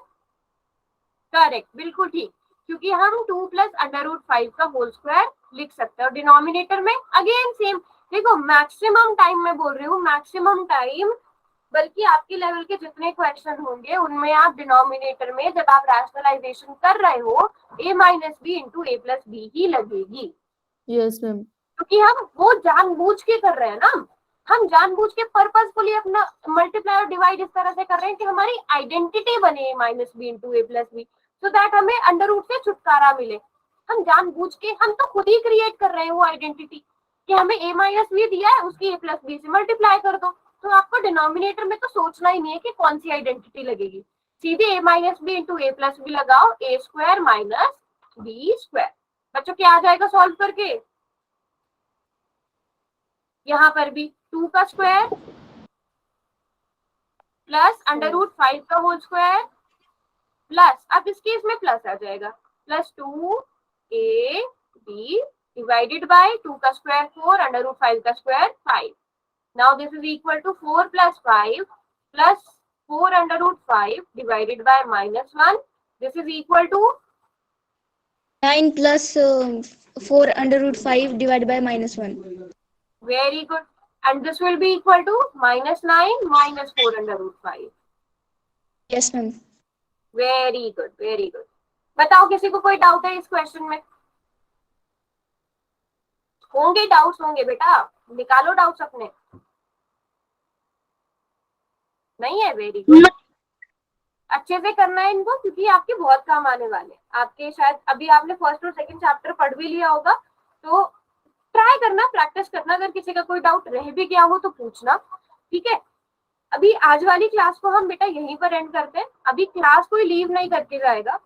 करेक्ट, बिल्कुल ठीक, क्योंकि हम 2 प्लस अंडर रूट 5 का होल स्क्वायर लिख सकते हैं। और डिनोमिनेटर में अगेन सेम, देखो मैक्सिमम टाइम में बोल रही हूँ, मैक्सिमम टाइम, बल्कि आपके लेवल के जितने क्वेश्चन होंगे उनमें आप डिनोमिनेटर में जब आप रैशनलाइजेशन कर रहे हो a minus B into A plus b ही लगेगी, यस मैम। क्योंकि हम वो जानबूझ के कर रहे हैं ना, हम जानबूझ के पर्पसफुली अपना मल्टीप्लाई और डिवाइड इस तरह से कर रहे हैं कि हमारी आइडेंटिटी बने a minus B into A plus B, so that हमें अंडर रूट से छुटकारा मिले। हम जानबूझ के, हम तो खुद ही क्रिएट कर रहे हैं वो आइडेंटिटी कि हमें a माइनस बी दिया है, उसकी a प्लस बी से मल्टीप्लाई कर दो, तो आपको डिनोमिनेटर में तो सोचना ही नहीं है कि कौन सी आइडेंटिटी लगेगी, सीधे a minus B into A plus B लगाओ, a square minus B square. बच्चों क्या आ जाएगा सॉल्व करके? यहाँ पर भी 2 का स्क्वायर प्लस अंडर रूट 5 का होल स्क्वायर प्लस, अब इस केस में प्लस आ जाएगा, plus 2a b divided by 2 का स्क्वायर 4 अंडर रूट 5 का square 5। Now this is equal to 4 plus 5 plus 4 under root 5 divided by minus 1, this is equal to 9 plus 4 under root 5 divided by minus 1. very good, and this will be equal to minus 9 minus 4 under root 5। Yes, ma'am. Very good, very good. बताओ किसी को कोई डाउट है इस क्वेश्चन में? होंगे डाउट्स, होंगे बेटा, निकालो डाउट्स अपने। नहीं है? वेरी गुड, अच्छे से करना है इनको, क्योंकि आपके बहुत काम आने वाले। आपके शायद अभी आपने फर्स्ट और सेकंड चैप्टर पढ़ भी लिया होगा, तो ट्राई करना, प्रैक्टिस करना, अगर किसी का कोई डाउट रह भी गया हो तो पूछना, ठीक है? अभी आज वाली क्लास को हम बेटा यहीं पर एंड करते हैं। अभी क्लास कोई लीव नहीं करके जाएगा,